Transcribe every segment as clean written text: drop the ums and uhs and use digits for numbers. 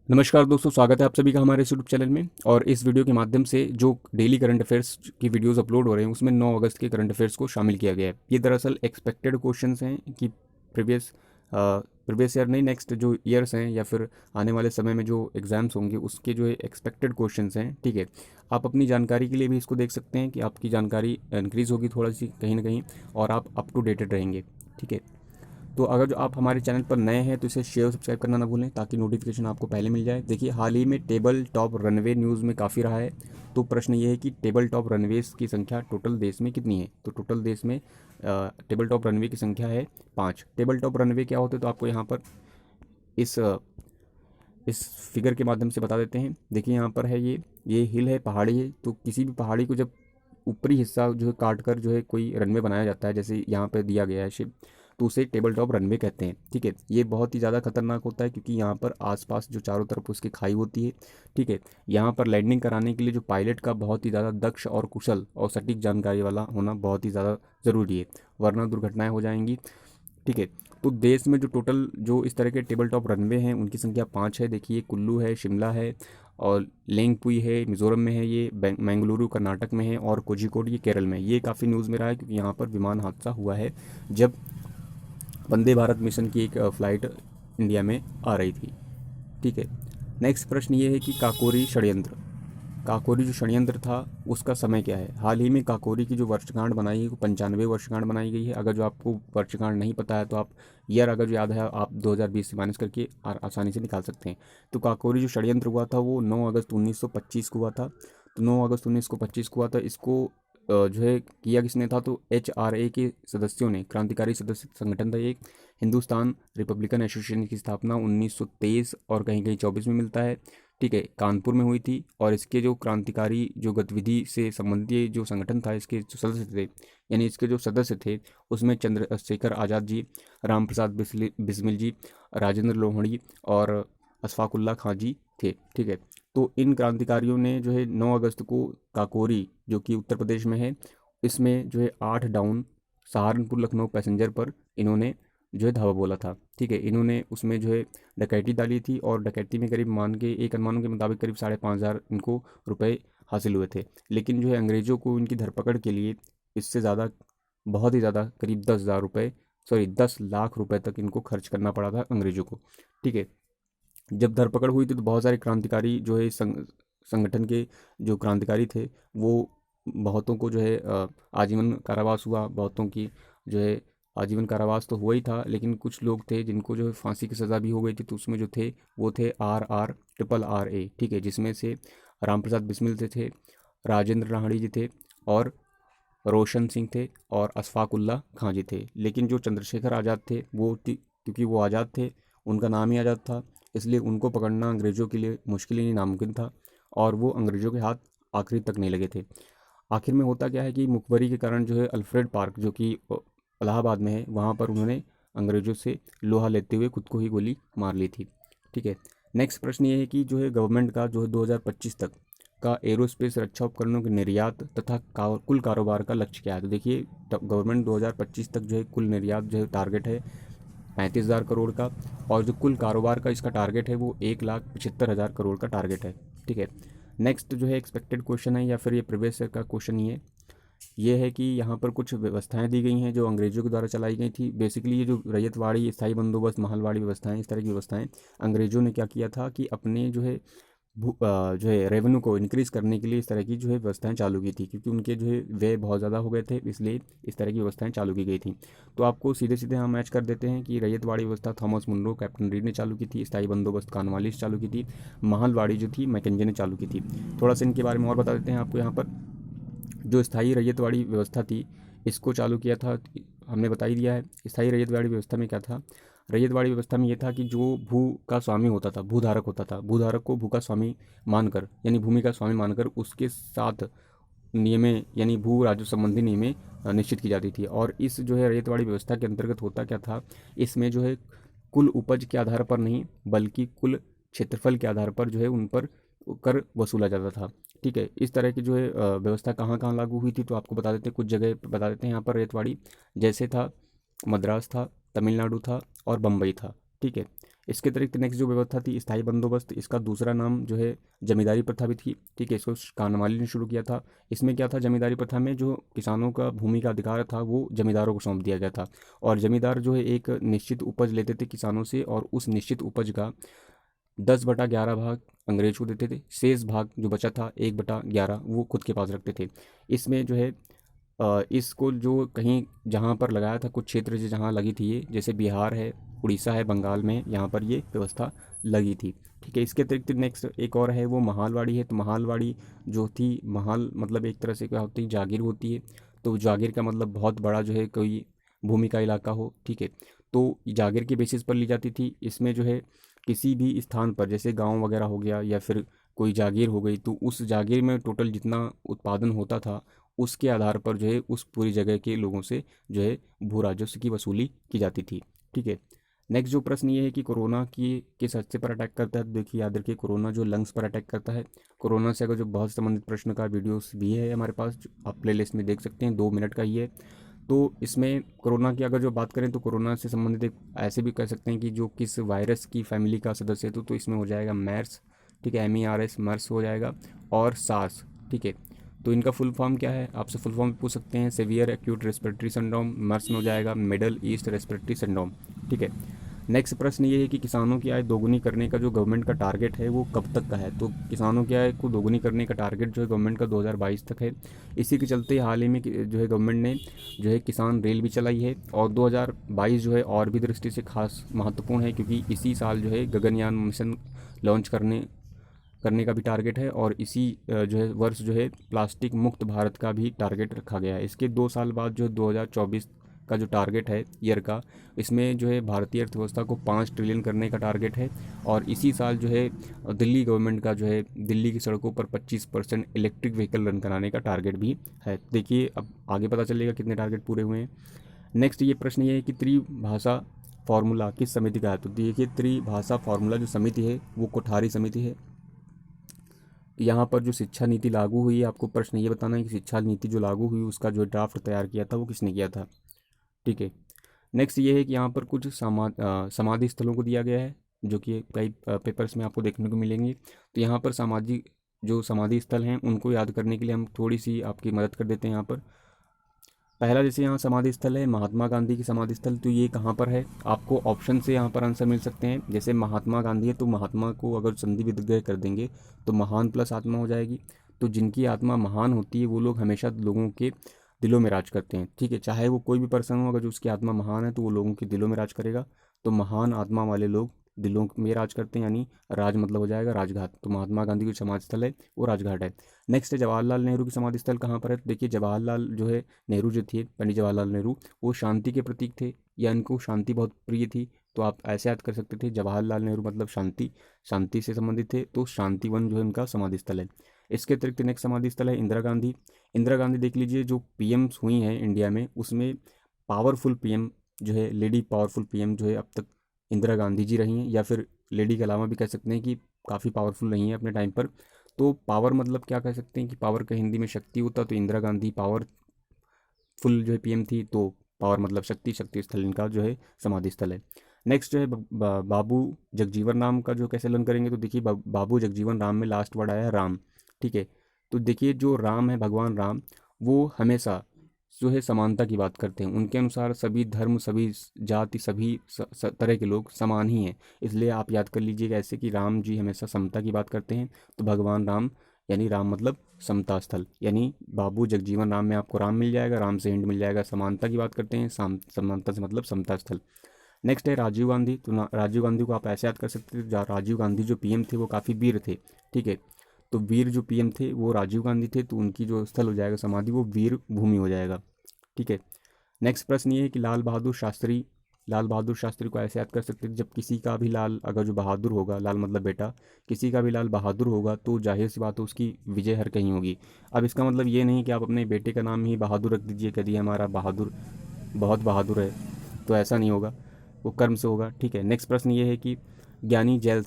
नमस्कार दोस्तों, स्वागत है आप सभी का हमारे इस यूट्यूब चैनल में। और इस वीडियो के माध्यम से जो डेली करंट अफेयर्स की वीडियोस अपलोड हो रहे हैं उसमें 9 अगस्त के करंट अफेयर्स को शामिल किया गया है। ये दरअसल एक्सपेक्टेड क्वेश्चंस हैं कि प्रीवियस प्रीवियस ईयर नहीं, नेक्स्ट जो ईयर्स हैं या फिर आने वाले समय में जो एग्ज़ाम्स होंगे उसके जो एक्सपेक्टेड क्वेश्चंस हैं। ठीक है, आप अपनी जानकारी के लिए भी इसको देख सकते हैं कि आपकी जानकारी इंक्रीज़ होगी थोड़ा सी कहीं ना कहीं, और आप अप टू डेटेड रहेंगे। ठीक है, तो अगर जो आप हमारे चैनल पर नए हैं तो इसे शेयर सब्सक्राइब करना ना भूलें ताकि नोटिफिकेशन आपको पहले मिल जाए। देखिए, हाल ही में टेबल टॉप रनवे न्यूज़ में काफ़ी रहा है। तो प्रश्न ये है कि टेबल टॉप रनवेज की संख्या टोटल देश में कितनी है। तो टोटल देश में टेबल टॉप रनवे की संख्या है 5। टेबल टॉप रनवे क्या होते हैं तो आपको यहाँ पर इस इस फिगर के माध्यम से बता देते हैं। देखिए, यहाँ पर है ये हिल है, पहाड़ी है। तो किसी भी पहाड़ी को जब ऊपरी हिस्सा जो है काट कर जो है कोई रनवे बनाया जाता है, जैसे यहाँ पे दिया गया है शिप, तो उसे टेबल टॉप रनवे कहते हैं। ठीक है, ये बहुत ही ज़्यादा खतरनाक होता है क्योंकि यहाँ पर आसपास जो चारों तरफ उसकी खाई होती है। ठीक है, यहाँ पर लैंडिंग कराने के लिए जो पायलट का बहुत ही ज़्यादा दक्ष और कुशल और सटीक जानकारी वाला होना बहुत ही ज़्यादा ज़रूरी है, वरना दुर्घटनाएं हो जाएंगी। ठीक है, तो देश में जो टोटल जो इस तरह के टेबल टॉप रनवे हैं उनकी संख्या 5 है। देखिए, कुल्लू है, शिमला है, और लेंगपुई है, मिज़ोरम में है, ये बेंगलुरु कर्नाटक में है, और कोझिकोड ये केरल में है। ये काफ़ी न्यूज़ में रहा है क्योंकि यहाँ पर विमान हादसा हुआ है जब वंदे भारत मिशन की एक फ़्लाइट इंडिया में आ रही थी। ठीक है, नेक्स्ट प्रश्न ये है कि काकोरी षड्यंत्र, काकोरी जो षड्यंत्र था उसका समय क्या है। हाल ही में काकोरी की जो वर्षगांठ बनाई है वो 95 वर्षगांठ बनाई गई है। अगर जो आपको वर्षगांठ नहीं पता है तो आप ईयर अगर जो याद है आप 2020 से माइनस करके आसानी से निकाल सकते हैं। तो काकोरी जो षड्यंत्र हुआ था वो 9 अगस्त 1925 को हुआ था। तो 9 अगस्त 1925 को हुआ था। इसको जो है किया किसने था, तो HRA के सदस्यों ने, क्रांतिकारी सदस्य संगठन था एक। हिंदुस्तान रिपब्लिकन एसोसिएशन की स्थापना 1923 और कहीं कहीं 24 में मिलता है। ठीक है, कानपुर में हुई थी। और इसके जो क्रांतिकारी जो गतिविधि से संबंधित जो संगठन था, इसके जो सदस्य थे, यानी इसके जो सदस्य थे उसमें चंद्रशेखर आज़ाद जी, राम प्रसाद बिस्मिल जी, राजेंद्र लोहड़ी और अशफाकुल्ला खां जी थे। ठीक है, तो इन क्रांतिकारियों ने जो है 9 अगस्त को काकोरी जो कि उत्तर प्रदेश में है, इसमें जो है 8 डाउन सहारनपुर लखनऊ पैसेंजर पर इन्होंने जो है धावा बोला था। ठीक है, इन्होंने उसमें जो है डकैती डाली थी, और डकैती में करीब मान के एक अनुमानों के मुताबिक करीब 5,500 इनको रुपए हासिल हुए थे। लेकिन जो है अंग्रेज़ों को इनकी धरपकड़ के लिए इससे ज़्यादा, बहुत ही ज़्यादा, करीब 10,000 रुपये, सॉरी 10 लाख रुपए तक इनको खर्च करना पड़ा था अंग्रेज़ों को। ठीक है, जब धरपकड़ हुई थी तो बहुत सारे क्रांतिकारी जो है संगठन के जो क्रांतिकारी थे वो बहुतों को जो है आजीवन कारावास हुआ। बहुतों की जो है आजीवन कारावास तो हुआ ही था, लेकिन कुछ लोग थे जिनको जो है फांसी की सज़ा भी हो गई थी। तो उसमें जो थे वो थे RRRRA। ठीक है, जिसमें से राम प्रसाद बिस्मिल थे, राजेंद्र राहड़ी जी थे, और रोशन सिंह थे, और अशफाक उल्ला खां जी थे। लेकिन जो चंद्रशेखर आज़ाद थे वो क्योंकि वो आज़ाद थे, उनका नाम ही आज़ाद था, इसलिए उनको पकड़ना अंग्रेज़ों के लिए मुश्किल ही नहीं नामुमकिन था, और वो अंग्रेज़ों के हाथ आखिरी तक नहीं लगे थे। आखिर में होता क्या है कि मुखबरी के कारण जो है अल्फ्रेड पार्क जो कि इलाहाबाद में है, वहाँ पर उन्होंने अंग्रेज़ों से लोहा लेते हुए खुद को ही गोली मार ली थी। ठीक है, नेक्स्ट प्रश्न ये है कि जो है गवर्नमेंट का जो है 2025 तक का एरोस्पेस रक्षा उपकरणों के निर्यात तथा कुल कारोबार का लक्ष्य क्या है। तो देखिए, गवर्नमेंट 2025 तक जो है कुल निर्यात जो है टारगेट है 35,000 करोड़ का, और जो कुल कारोबार का इसका टारगेट है वो 1,75,000 करोड़ का टारगेट है। ठीक है, नेक्स्ट जो है एक्सपेक्टेड क्वेश्चन है या फिर ये प्रीवियस ईयर का क्वेश्चन ही है। ये है कि यहाँ पर कुछ व्यवस्थाएं दी गई हैं जो अंग्रेज़ों के द्वारा चलाई गई थी। बेसिकली ये जो रैयतवाड़ी, स्थायी बंदोबस्त, महलवाड़ी व्यवस्थाएं, इस तरह की व्यवस्थाएं अंग्रेज़ों ने क्या किया था कि अपने जो है जो है रेवेन्यू को इंक्रीज़ करने के लिए इस तरह की जो है व्यवस्थाएं चालू की थी, क्योंकि उनके जो है व्यय बहुत ज़्यादा हो गए थे, इसलिए इस तरह की व्यवस्थाएं चालू की गई थी। तो आपको सीधे सीधे हम मैच कर देते हैं कि रैयतवाड़ी व्यवस्था थॉमस मुनरो, कैप्टन रीड ने चालू की थी। स्थायी बंदोबस्त कॉर्नवालिस चालू की थी। महलवाड़ी जो थी मैकेंजे ने चालू की थी। थोड़ा सा इनके बारे में और बता देते हैं आपको। यहाँ पर जो स्थायी रैयतवाड़ी व्यवस्था थी इसको चालू किया था, हमने बता ही दिया है। स्थायी रैयतवाड़ी व्यवस्था में क्या था, रैयतवाड़ी व्यवस्था में ये था कि जो भू का स्वामी होता था, भूधारक होता था, भूधारक को भू का स्वामी मानकर, यानी भूमि का स्वामी मानकर उसके साथ नियमें, यानी भू राजस्व संबंधी नियमें निश्चित की जाती थी। और इस जो है रैयतवाड़ी व्यवस्था के अंतर्गत होता क्या था, इसमें जो है कुल उपज के आधार पर नहीं बल्कि कुल क्षेत्रफल के आधार पर जो है उन पर कर वसूला जाता था। ठीक है, इस तरह की जो है व्यवस्था कहाँ कहाँ लागू हुई थी तो आपको बता देते हैं, कुछ जगह बता देते हैं यहाँ पर रैयतवाड़ी। जैसे था मद्रास था, तमिलनाडु था, और बम्बई था। ठीक है, इसके अतिरिक्त नेक्स्ट जो व्यवस्था थी स्थायी बंदोबस्त, इसका दूसरा नाम जो है जमींदारी प्रथा भी थी। ठीक है, इसको कानवाली ने शुरू किया था। इसमें क्या था, जमींदारी प्रथा में जो किसानों का भूमि का अधिकार था वो जमींदारों को सौंप दिया गया था, और जमींदार जो है एक निश्चित उपज लेते थे किसानों से, और उस निश्चित उपज का 10/11 भाग अंग्रेज को देते थे, शेष भाग जो बचा था 1/11 वो खुद के पास रखते थे। इसमें जो है इसको जो कहीं जहाँ पर लगाया था, कुछ क्षेत्र जहाँ लगी थी ये, जैसे बिहार है, उड़ीसा है, बंगाल में, यहाँ पर ये व्यवस्था लगी थी। ठीक है, इसके अतिरिक्त नेक्स्ट एक और है वो महालवाड़ी है। तो महालवाड़ी जो थी, महाल मतलब एक तरह से क्या होती है, जागीर होती है। तो जागीर का मतलब बहुत बड़ा जो है कोई भूमि का इलाका हो। ठीक है, तो जागीर के बेसिस पर ली जाती थी। इसमें जो है किसी भी स्थान पर, जैसे गांव वगैरह हो गया या फिर कोई जागीर हो गई, तो उस जागीर में टोटल जितना उत्पादन होता था उसके आधार पर जो है उस पूरी जगह के लोगों से जो है भू राजस्व की वसूली की जाती थी। ठीक है, नेक्स्ट जो प्रश्न ये है कि कोरोना की किस हिस्से पर अटैक करता है। तो देखिए याद रखिए, कोरोना जो लंग्स पर अटैक करता है। कोरोना से अगर जो बहुत संबंधित प्रश्न का वीडियोस भी है हमारे पास, जो आप प्लेलिस्ट में देख सकते हैं, 2 मिनट का ही है। तो इसमें कोरोना की अगर जो बात करें तो कोरोना से संबंधित एक ऐसे भी कह सकते हैं कि जो किस वायरस की फैमिली का सदस्य है, तो इसमें हो जाएगा मैर्स। ठीक है, MERS, मर्स हो जाएगा, और सार्स। ठीक है, तो इनका फुल फॉर्म क्या है, आपसे फुल फॉर्म पूछ सकते हैं। सेवियर एक्यूट रेस्पिरेटरी सिंड्रोम, मर्स में हो जाएगा मिडल ईस्ट रेस्पिरेटरी सिंड्रोम। ठीक है, नेक्स्ट प्रश्न ये है कि किसानों की आय दोगुनी करने का जो गवर्नमेंट का टारगेट है वो कब तक का है। तो किसानों की आय को दोगुनी करने का टारगेट जो है गवर्नमेंट का 2022 तक है। इसी के चलते हाल ही में जो है गवर्नमेंट ने जो है किसान रेल भी चलाई है, और 2022 जो है और भी दृष्टि से खास महत्वपूर्ण है, क्योंकि इसी साल जो है गगनयान मिशन लॉन्च करने का भी टारगेट है, और इसी जो है वर्ष जो है प्लास्टिक मुक्त भारत का भी टारगेट रखा गया है। इसके 2 साल बाद जो है 2024 का जो टारगेट है ईयर का, इसमें जो है भारतीय अर्थव्यवस्था को 5 ट्रिलियन करने का टारगेट है, और इसी साल जो है दिल्ली गवर्नमेंट का जो है दिल्ली की सड़कों पर 25% इलेक्ट्रिक व्हीकल रन कराने का टारगेट भी है। देखिए अब आगे पता चलेगा कितने टारगेट पूरे हुए हैं। नेक्स्ट ये प्रश्न ये है कि त्रिभाषा फार्मूला किस समिति का है। तो देखिए त्रिभाषा फार्मूला जो समिति है वो कोठारी समिति है। यहाँ पर जो शिक्षा नीति लागू हुई, आपको प्रश्न ये बताना है कि शिक्षा नीति जो लागू हुई उसका जो ड्राफ्ट तैयार किया था वो किसने किया था। ठीक है, नेक्स्ट ये है कि यहाँ पर कुछ समाधि स्थलों को दिया गया है, जो कि कई पेपर्स में आपको देखने को मिलेंगे। तो यहाँ पर सामाजिक जो समाधि स्थल हैं उनको याद करने के लिए हम थोड़ी सी आपकी मदद कर देते हैं। यहाँ पर पहला जैसे यहाँ समाधि स्थल है महात्मा गांधी की समाधि स्थल, तो ये कहाँ पर है, आपको ऑप्शन से यहाँ पर आंसर मिल सकते हैं। जैसे महात्मा गांधी है तो महात्मा को अगर संधि विग्रह कर देंगे तो महान प्लस आत्मा हो जाएगी। तो जिनकी आत्मा महान होती है वो लोग हमेशा लोगों के दिलों में राज करते हैं। ठीक है, चाहे वो कोई भी पर्सन हो, अगर जो उसकी आत्मा महान है तो वो लोगों के दिलों में राज करेगा। तो महान आत्मा वाले लोग दिलों में राज करते हैं, यानी राज मतलब हो जाएगा राजघाट। तो महात्मा गांधी की समाधि स्थल है वो राजघाट है। नेक्स्ट है जवाहरलाल नेहरू की समाधि स्थल कहाँ पर है। तो देखिए जवाहरलाल जो है नेहरू जो थे, पंडित जवाहरलाल नेहरू, वो शांति के प्रतीक थे, या इनको शांति बहुत प्रिय थी। तो आप ऐसे याद कर सकते थे जवाहरलाल नेहरू मतलब शांति, शांति से संबंधित थे, तो शांतिवन जो है उनका समाधि स्थल है। इसके अतिरिक्त नेक्स्ट समाधि स्थल है इंदिरा गांधी। इंदिरा गांधी देख लीजिए, जो पीएम्स हुई हैं इंडिया में उसमें पावरफुल पीएम जो है, लेडी पावरफुल पीएम जो है अब तक इंदिरा गांधी जी रही हैं, या फिर लेडी के अलावा भी कह सकते हैं कि काफ़ी पावरफुल रही हैं अपने टाइम पर। तो पावर मतलब क्या कह सकते हैं कि पावर का हिंदी में शक्ति होता, तो इंदिरा गांधी पावरफुल जो है पीएम थी, तो पावर मतलब शक्ति, शक्ति स्थल इनका जो है समाधि स्थल है। नेक्स्ट जो है बाबू जगजीवन राम का जो कैसे लर्न करेंगे। तो देखिए बाबू जगजीवन राम में लास्ट वर्ड आया है राम। ठीक है, तो देखिए जो राम है, भगवान राम, वो हमेशा जो है समानता की बात करते हैं। उनके अनुसार सभी धर्म, सभी जाति, सभी तरह के लोग समान ही हैं। इसलिए आप याद कर लीजिएगा ऐसे कि राम जी हमेशा समता की बात करते हैं। तो भगवान राम यानी राम मतलब समता स्थल, यानी बाबू जगजीवन राम में आपको राम मिल जाएगा, राम से हिंट मिल जाएगा, समानता की बात करते हैं, समानता से मतलब समता स्थल। नेक्स्ट है राजीव गांधी। तो राजीव गांधी को आप ऐसे याद कर सकते थे, राजीव गांधी जो पीएम थे वो काफ़ी वीर थे। ठीक है, तो वीर जो पीएम थे वो राजीव गांधी थे, तो उनकी जो स्थल हो जाएगा समाधि वो वीर भूमि हो जाएगा। ठीक है, नेक्स्ट प्रश्न ये है कि लाल बहादुर शास्त्री को ऐसे याद कर सकते थे, जब किसी का भी लाल अगर जो बहादुर होगा, लाल मतलब बेटा, किसी का भी लाल बहादुर होगा तो जाहिर सी बात है उसकी विजय हर कहीं होगी। अब इसका मतलब ये नहीं कि आप अपने बेटे का नाम ही बहादुर रख दीजिए, कभी हमारा बहादुर बहुत बहादुर है, तो ऐसा नहीं होगा, वो कर्म से होगा। ठीक है, नेक्स्ट प्रश्न ये है कि ज्ञानी जैल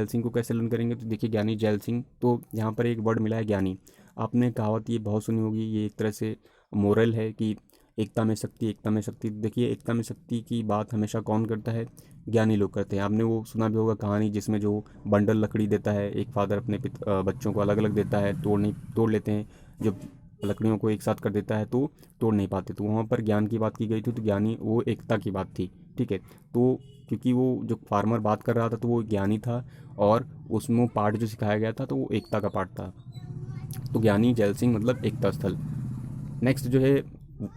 सिंह को कैसे लर्न करेंगे। तो देखिए ज्ञानी जैल सिंह, तो यहाँ पर एक वर्ड मिला है ज्ञानी। आपने कहावत ये बहुत सुनी होगी, ये एक तरह से मोरल है कि एकता में शक्ति, एकता में शक्ति। देखिए एकता में शक्ति की बात हमेशा कौन करता है? ज्ञानी लोग करते हैं। आपने वो सुना भी होगा कहानी जिसमें जो बंडल लकड़ी देता है, एक फादर अपने बच्चों को अलग अलग देता है, तोड़ लेते हैं, जब लकड़ियों को एक साथ कर देता है तो तोड़ नहीं पाते। तो वहाँ पर ज्ञान की बात की गई थी, तो ज्ञानी वो एकता की बात थी, ठीक है। तो क्योंकि वो जो फार्मर बात कर रहा था तो वो ज्ञानी था, और उसमें पाठ जो सिखाया गया था तो वो एकता का पाठ था। तो ज्ञानी जैल सिंह मतलब एकता स्थल। नेक्स्ट जो है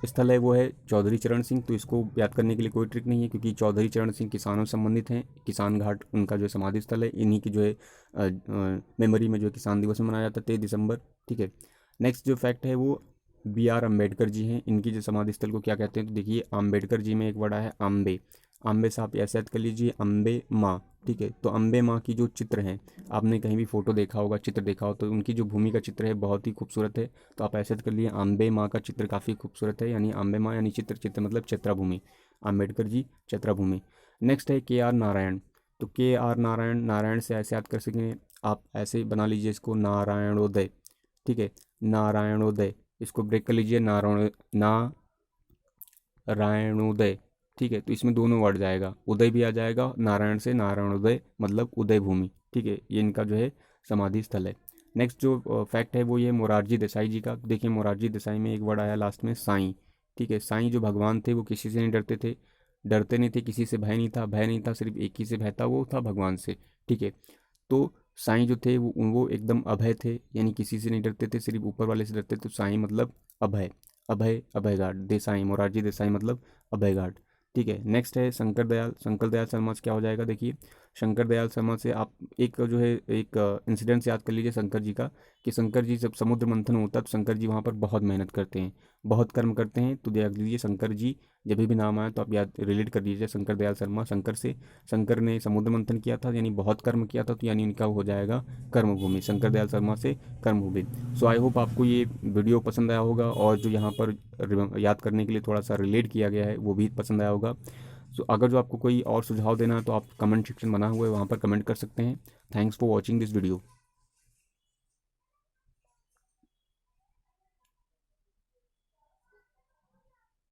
स्थल है वो है चौधरी चरण सिंह। तो इसको याद करने के लिए कोई ट्रिक नहीं है, क्योंकि चौधरी चरण सिंह किसानों से संबंधित हैं। किसान घाट उनका जो समाधि स्थल है, इन्हीं की जो है मेमोरी में जो है किसान दिवस में मनाया जाता है 23 दिसंबर, ठीक है। नेक्स्ट जो फैक्ट है वो B.R. अम्बेडकर जी हैं। इनकी जो समाधि स्थल को क्या कहते हैं? तो देखिए अम्बेडकर जी में एक वर्ड आया है अम्बे। अम्बे से आप ऐसे याद कर लीजिए, अम्बे माँ, ठीक है। तो अम्बे माँ की जो चित्र हैं, आपने कहीं भी फोटो देखा होगा, चित्र देखा हो, तो उनकी जो भूमि का चित्र है बहुत ही खूबसूरत है। तो आप ऐसे कर लिए अम्बे माँ का चित्र काफ़ी खूबसूरत है, यानी अम्बे माँ यानी चित्र, चित्र मतलब चित्राभूमि, अम्बेडकर जी चित्राभूमि। नेक्स्ट है K.R. नारायण। तो K.R. नारायण, नारायण से ऐसे याद कर सकें आप, ऐसे बना लीजिए इसको नारायणोदय, ठीक है, नारायणोदय। इसको ब्रेक कर लीजिए, नारायणोदय, ठीक है। तो इसमें दोनों वर्ड जाएगा, उदय भी आ जाएगा, नारायण से नारायणोदय मतलब उदय भूमि, ठीक है। ये इनका जो है समाधि स्थल है। नेक्स्ट जो फैक्ट है वो ये मोरारजी देसाई जी का। देखिए मोरारजी देसाई में एक वर्ड आया लास्ट में साईं, ठीक है। साईं जो भगवान थे वो किसी से नहीं डरते थे, डरते नहीं थे, किसी से भय नहीं था, भय नहीं था, सिर्फ एक ही से भय था, वो था भगवान से, ठीक है। तो साईं जो थे वो एकदम अभय थे, यानी किसी से नहीं डरते थे, सिर्फ ऊपर वाले से डरते थे। तो साईं मतलब अभय, अभय अभय गार्ड। देसाई, मोरारजी देसाई मतलब अभय गार्ड, ठीक है। नेक्स्ट है शंकर दयाल। शंकर दयाल शर्मा से क्या हो जाएगा? देखिए शंकर दयाल शर्मा से आप एक जो है एक इंसिडेंट याद कर लीजिए शंकर जी का, कि शंकर जी जब समुद्र मंथन होता है तो शंकर जी वहाँ पर बहुत मेहनत करते हैं, बहुत कर्म करते हैं। तो देख लीजिए शंकर जी जब भी नाम आए तो आप याद रिलेट कर लीजिए शंकर दयाल शर्मा शंकर से। शंकर ने समुद्र मंथन किया था, यानी बहुत कर्म किया था, तो यानी इनका हो जाएगा कर्मभूमि, शंकर दयाल शर्मा से कर्मभूमि। सो आई होप आपको ये वीडियो पसंद आया होगा, और जो यहाँ पर याद करने के लिए थोड़ा सा रिलेट किया गया है वो भी पसंद आया होगा। सो अगर जो आपको कोई और सुझाव देना है तो आप कमेंट सेक्शन बना हुआ है, वहाँ पर कमेंट कर सकते हैं। Thanks for watching this video.